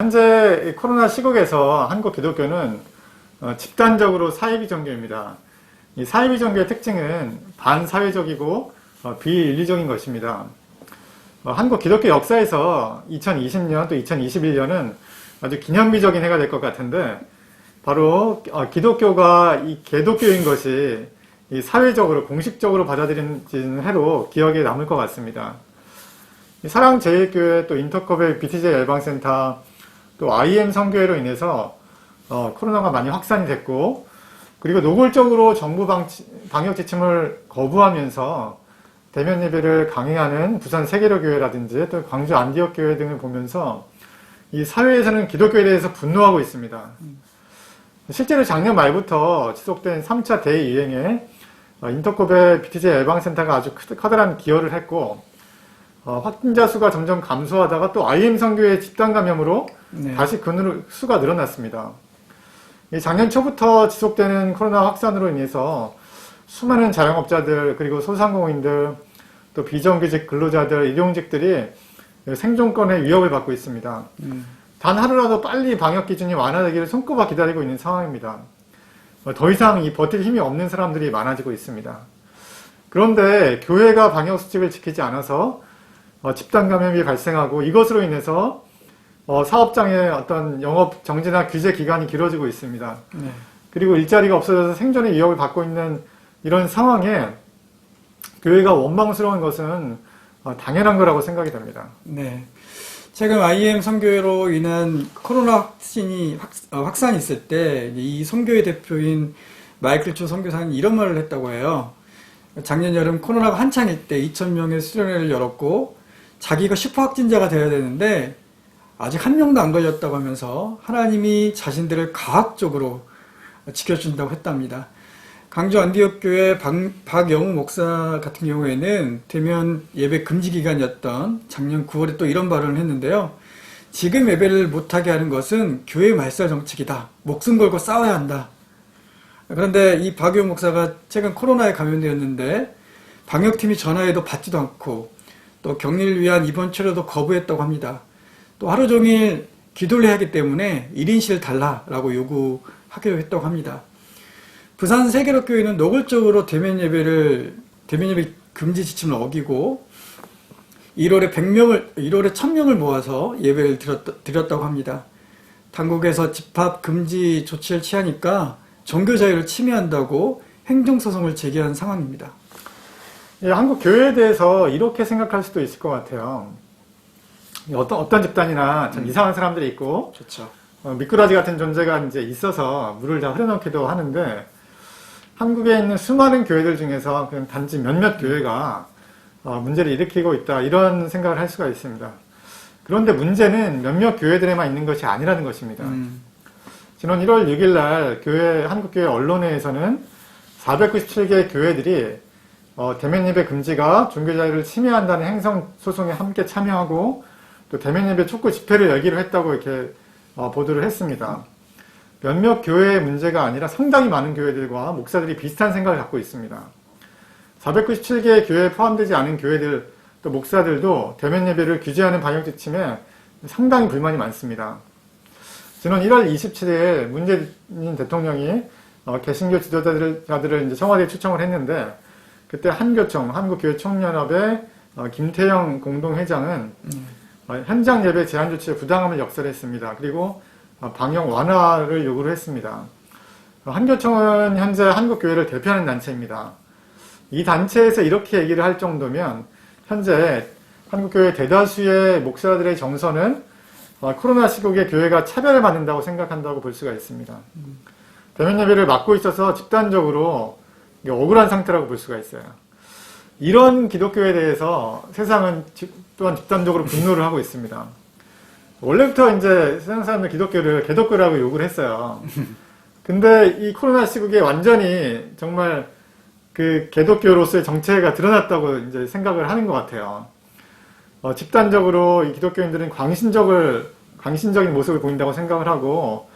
현재 코로나 시국에서 한국 기독교는 집단적으로 사이비 종교입니다. 이 사이비 종교의 특징은 반사회적이고 비윤리적인 것입니다. 한국 기독교 역사에서 2020년 또 2021년은 아주 기념비적인 해가 될 것 같은데, 바로 기독교가 이 개독교인 것이 이 사회적으로 공식적으로 받아들여지는 해로 기억에 남을 것 같습니다. 사랑제일교회, 또 인터컵의 BTJ 열방센터, 또 IM 선교회로 인해서 코로나가 많이 확산이 됐고, 그리고 노골적으로 정부 방역 지침을 거부하면서 대면 예배를 강행하는 부산 세계로교회라든지 또 광주 안디옥 교회 등을 보면서 이 사회에서는 기독교에 대해서 분노하고 있습니다. 실제로 작년 말부터 지속된 3차 대유행에 인터컵의 BTJ 예방센터가 아주 커다란 기여를 했고, 확진자 수가 점점 감소하다가 또 IM 선교회 집단 감염으로 다시 그 수가 늘어났습니다. 작년 초부터 지속되는 코로나 확산으로 인해서 수많은 자영업자들, 그리고 소상공인들, 또 비정규직 근로자들, 일용직들이 생존권의 위협을 받고 있습니다. 단 하루라도 빨리 방역 기준이 완화되기를 손꼽아 기다리고 있는 상황입니다. 더 이상 버틸 힘이 없는 사람들이 많아지고 있습니다. 그런데 교회가 방역 수칙을 지키지 않아서 집단 감염이 발생하고, 이것으로 인해서 사업장의 어떤 영업 정지나 규제 기간이 길어지고 있습니다. 그리고 일자리가 없어져서 생존의 위협을 받고 있는 이런 상황에 교회가 원망스러운 것은 당연한 거라고 생각이 됩니다. 네. 최근 IM 선교회로 인한 코로나 확산이 있을 때 이 선교회 대표인 마이클 초 선교사는 이런 말을 했다고 해요. 작년 여름 코로나가 한창일 때 2,000명의 수련회를 열었고, 자기가 슈퍼 확진자가 되어야 되는데 아직 한 명도 안 걸렸다고 하면서 하나님이 자신들을 과학적으로 지켜준다고 했답니다. 광주 안디옥 교회 박영우 목사 같은 경우에는 대면 예배 금지 기간이었던 작년 9월에 또 이런 발언을 했는데요. 지금 예배를 못하게 하는 것은 교회 말살 정책이다. 목숨 걸고 싸워야 한다. 그런데 이 박영우 목사가 최근 코로나에 감염되었는데 방역팀이 전화해도 받지도 않고, 또 격리를 위한 입원 치료도 거부했다고 합니다. 또 하루 종일 기도를 해야 하기 때문에 1인실을 달라라고 요구하기로 했다고 합니다. 부산 세계로교회는 노골적으로 대면 예배 금지 지침을 어기고 1월에 1,000명을 모아서 예배를 드렸다고 합니다. 당국에서 집합 금지 조치를 취하니까 종교 자유를 침해한다고 행정소송을 제기한 상황입니다. 예, 한국 교회에 대해서 이렇게 생각할 수도 있을 것 같아요. 어떤 집단이나 참 이상한 사람들이 있고, 그렇죠. 미꾸라지 같은 존재가 이제 있어서 물을 다 흐려놓기도 하는데, 한국에 있는 수많은 교회들 중에서 그냥 단지 몇몇 교회가 문제를 일으키고 있다, 이런 생각을 할 수가 있습니다. 그런데 문제는 몇몇 교회들에만 있는 것이 아니라는 것입니다. 지난 1월 6일 날 한국교회 언론회에서는 497개 교회들이 대면 예배 금지가 종교 자유를 침해한다는 행정 소송에 함께 참여하고, 또 대면 예배 촉구 집회를 열기로 했다고 이렇게 보도를 했습니다. 몇몇 교회의 문제가 아니라 상당히 많은 교회들과 목사들이 비슷한 생각을 갖고 있습니다. 497개의 교회에 포함되지 않은 교회들, 또 목사들도 대면 예배를 규제하는 방역 지침에 상당히 불만이 많습니다. 지난 1월 27일 문재인 대통령이 개신교 지도자들을 이제 청와대에 초청을 했는데, 그때 한교총, 한국교회총연합의 김태영 공동회장은 현장 예배 제한 조치의 부당함을 역설했습니다. 그리고 방역 완화를 요구를 했습니다. 한교총은 현재 한국교회를 대표하는 단체입니다. 이 단체에서 이렇게 얘기를 할 정도면 현재 한국교회 대다수의 목사들의 정서는 코로나 시국에 교회가 차별을 받는다고 생각한다고 볼 수가 있습니다. 대면 예배를 막고 있어서 집단적으로 억울한 상태라고 볼 수가 있어요. 이런 기독교에 대해서 세상은 또한 집단적으로 분노를 하고 있습니다. 원래부터 이제 세상 사람들 기독교를 개독교라고 욕을 했어요. 근데 이 코로나 시국에 완전히 정말 그 개독교로서의 정체가 드러났다고 이제 생각을 하는 것 같아요. 집단적으로 이 기독교인들은 광신적인 모습을 보인다고 생각을 하고,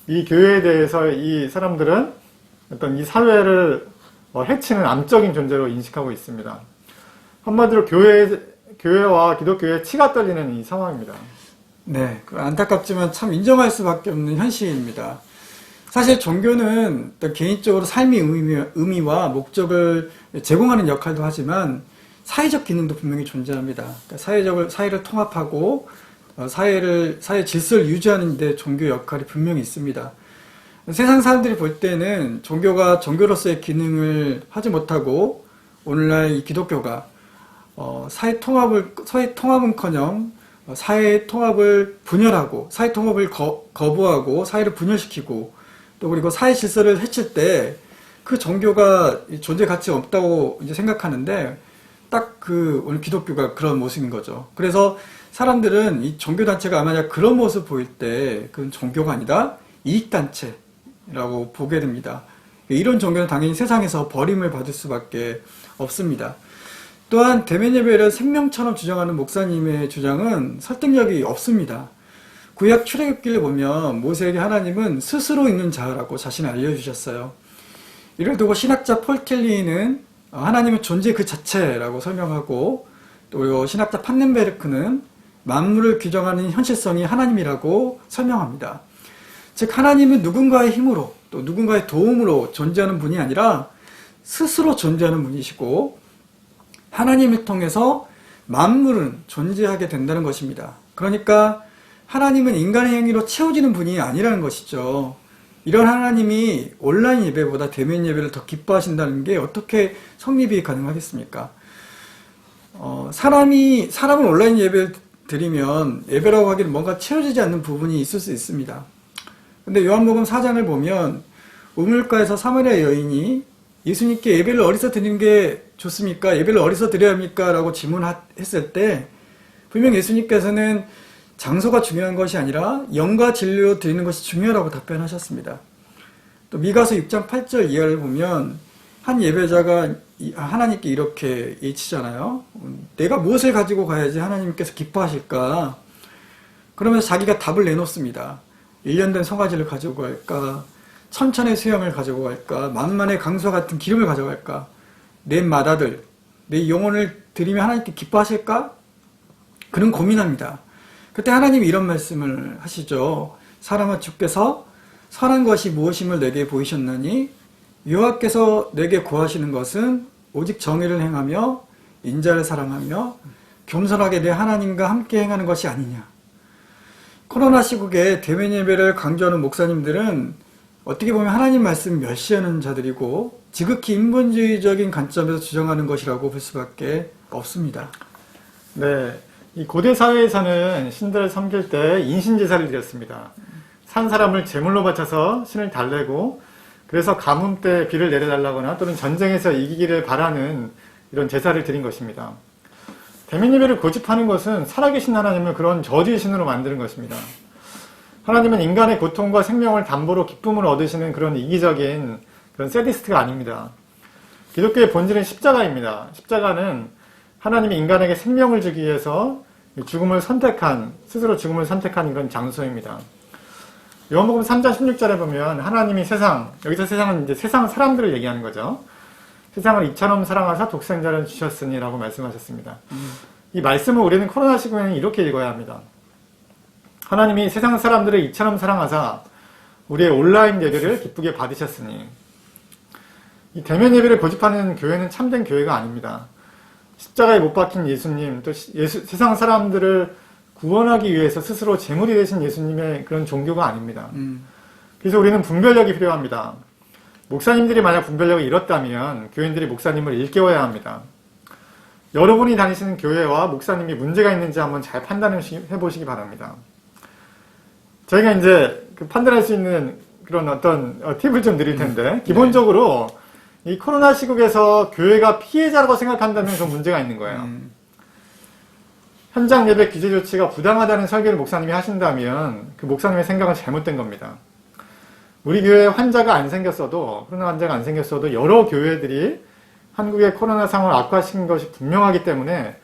이 교회에 대해서 이 사람들은 어떤 이 사회를 해치는 암적인 존재로 인식하고 있습니다. 한마디로 교회와 기독교의 치가 떨리는 이 상황입니다. 네, 안타깝지만 참 인정할 수밖에 없는 현실입니다. 사실 종교는 또 개인적으로 삶의 의미와 목적을 제공하는 역할도 하지만 사회적 기능도 분명히 존재합니다. 그러니까 사회를 통합하고 사회 질서를 유지하는 데 종교 역할이 분명히 있습니다. 세상 사람들이 볼 때는 종교가 종교로서의 기능을 하지 못하고 오늘날 이 기독교가 사회 통합은커녕 사회 통합을 분열하고 사회 통합을 거부하고 사회를 분열시키고 또 그리고 사회 질서를 해칠 때 그 종교가 존재 가치가 없다고 이제 생각하는데 딱 오늘 기독교가 그런 모습인 거죠. 그래서 사람들은 이 종교단체가 만약 그런 모습 보일 때 그건 종교가 아니다 이익단체라고 보게 됩니다. 이런 종교는 당연히 세상에서 버림을 받을 수밖에 없습니다. 또한 대면 예배를 생명처럼 주장하는 목사님의 주장은 설득력이 없습니다. 구약 출애굽기를 보면 모세에게 하나님은 스스로 있는 자라고 자신을 알려주셨어요. 이를 두고 신학자 폴 켈리는 하나님의 존재 그 자체라고 설명하고 또 신학자 판넨베르크는 만물을 규정하는 현실성이 하나님이라고 설명합니다. 즉 하나님은 누군가의 힘으로 또 누군가의 도움으로 존재하는 분이 아니라 스스로 존재하는 분이시고 하나님을 통해서 만물은 존재하게 된다는 것입니다. 그러니까 하나님은 인간의 행위로 채워지는 분이 아니라는 것이죠. 이런 하나님이 온라인 예배보다 대면 예배를 더 기뻐하신다는 게 어떻게 성립이 가능하겠습니까? 사람은 온라인 예배를 드리면 예배라고 하기는 뭔가 채워지지 않는 부분이 있을 수 있습니다. 근데 요한복음 4장을 보면 우물가에서 사마리아 여인이 예수님께 예배를 어디서 드리는 게 좋습니까? 예배를 어디서 드려야 합니까? 라고 질문했을 때 분명 예수님께서는 장소가 중요한 것이 아니라 영과 진리로 드리는 것이 중요하다고 답변하셨습니다. 또 미가서 6장 8절 이하를 보면 한 예배자가 하나님께 이렇게 예치잖아요. 내가 무엇을 가지고 가야지 하나님께서 기뻐하실까? 그러면서 자기가 답을 내놓습니다. 1년 된 송아지를 가지고 갈까? 천천의 수양을 가지고 갈까? 만만의 강수와 같은 기름을 가지고 갈까? 내 맏아들, 내 영혼을 드리면 하나님께 기뻐하실까? 그는 고민합니다. 그때 하나님이 이런 말씀을 하시죠. 사람아 주께서 선한 것이 무엇임을 내게 보이셨나니 여호와께서 내게 구하시는 것은 오직 정의를 행하며 인자를 사랑하며 겸손하게 내 하나님과 함께 행하는 것이 아니냐. 코로나 시국에 대면 예배를 강조하는 목사님들은 어떻게 보면 하나님 말씀 멸시하는 자들이고 지극히 인본주의적인 관점에서 주장하는 것이라고 볼 수밖에 없습니다. 네. 이 고대 사회에서는 신들을 섬길 때 인신제사를 드렸습니다. 산 사람을 제물로 바쳐서 신을 달래고 그래서 가뭄 때 비를 내려달라거나 또는 전쟁에서 이기기를 바라는 이런 제사를 드린 것입니다. 대면 예배를 고집하는 것은 살아계신 하나님을 그런 저주의 신으로 만드는 것입니다. 하나님은 인간의 고통과 생명을 담보로 기쁨을 얻으시는 그런 이기적인 그런 세디스트가 아닙니다. 기독교의 본질은 십자가입니다. 십자가는 하나님이 인간에게 생명을 주기 위해서 스스로 죽음을 선택한 그런 장소입니다. 요한복음 3장 16절에 보면 하나님이 여기서 세상은 이제 세상 사람들을 얘기하는 거죠. 세상을 이처럼 사랑하사 독생자를 주셨으니라고 말씀하셨습니다. 이 말씀을 우리는 코로나 시국에는 이렇게 읽어야 합니다. 하나님이 세상 사람들을 이처럼 사랑하사 우리의 온라인 예배를 기쁘게 받으셨으니. 이 대면 예배를 고집하는 교회는 참된 교회가 아닙니다. 십자가에 못 박힌 예수님, 또 세상 사람들을 구원하기 위해서 스스로 제물이 되신 예수님의 그런 종교가 아닙니다. 그래서 우리는 분별력이 필요합니다. 목사님들이 만약 분별력을 잃었다면 교인들이 목사님을 일깨워야 합니다. 여러분이 다니시는 교회와 목사님이 문제가 있는지 한번 잘 판단해 보시기 바랍니다. 저희가 이제 판단할 수 있는 그런 어떤 팁을 좀 드릴 텐데, 기본적으로 이 코로나 시국에서 교회가 피해자라고 생각한다면 그건 문제가 있는 거예요. 현장 예배 규제 조치가 부당하다는 설교를 목사님이 하신다면 그 목사님의 생각은 잘못된 겁니다. 우리 교회에 환자가 안 생겼어도, 코로나 환자가 안 생겼어도 여러 교회들이 한국의 코로나 상황을 악화시킨 것이 분명하기 때문에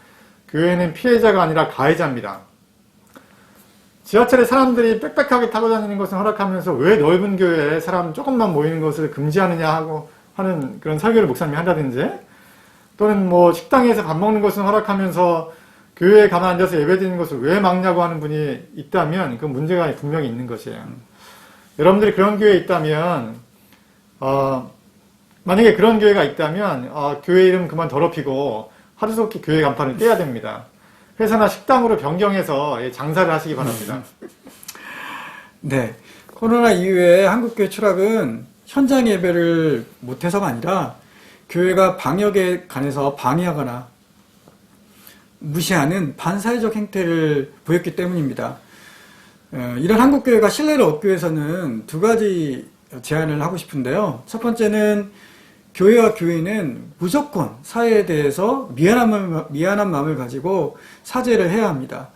교회는 피해자가 아니라 가해자입니다. 지하철에 사람들이 빽빽하게 타고 다니는 것을 허락하면서 왜 넓은 교회에 사람 조금만 모이는 것을 금지하느냐 하는 그런 설교를 목사님이 한다든지, 또는 뭐 식당에서 밥 먹는 것은 허락하면서 교회에 가만 앉아서 예배드리는 것을 왜 막냐고 하는 분이 있다면 그 문제가 분명히 있는 것이에요. 여러분들이 그런 교회에 있다면 만약에 그런 교회가 있다면 교회 이름 그만 더럽히고 하루속히 교회 간판을 떼야 됩니다. 회사나 식당으로 변경해서 장사를 하시기 바랍니다. 네. 코로나 이후에 한국교회 추락은 현장 예배를 못해서가 아니라 교회가 방역에 관해서 방해하거나 무시하는 반사회적 행태를 보였기 때문입니다. 이런 한국교회가 신뢰를 얻기 위해서는 두 가지 제안을 하고 싶은데요. 첫 번째는 교회와 교인은 무조건 사회에 대해서 미안한 마음을 가지고 사죄를 해야 합니다.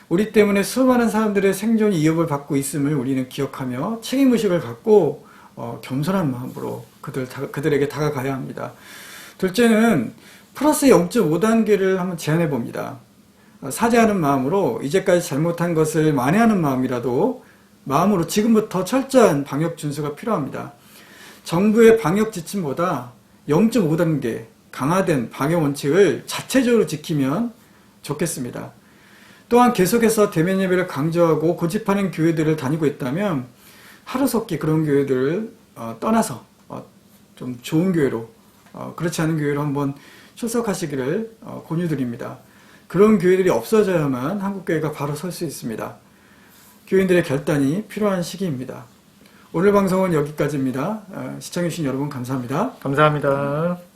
우리 때문에 수많은 사람들의 생존이 위협을 받고 있음을 우리는 기억하며 책임의식을 갖고 겸손한 마음으로 그들에게 다가가야 합니다. 둘째는 플러스 0.5단계를 한번 제안해 봅니다. 사죄하는 마음으로 이제까지 잘못한 것을 만회하는 마음으로 지금부터 철저한 방역 준수가 필요합니다. 정부의 방역 지침보다 0.5단계 강화된 방역 원칙을 자체적으로 지키면 좋겠습니다. 또한 계속해서 대면 예배를 강조하고 고집하는 교회들을 다니고 있다면 하루속히 그런 교회들을 떠나서 좀 좋은 교회로 그렇지 않은 교회로 한번 출석하시기를 권유드립니다. 그런 교회들이 없어져야만 한국교회가 바로 설 수 있습니다. 교인들의 결단이 필요한 시기입니다. 오늘 방송은 여기까지입니다. 시청해주신 여러분 감사합니다. 감사합니다.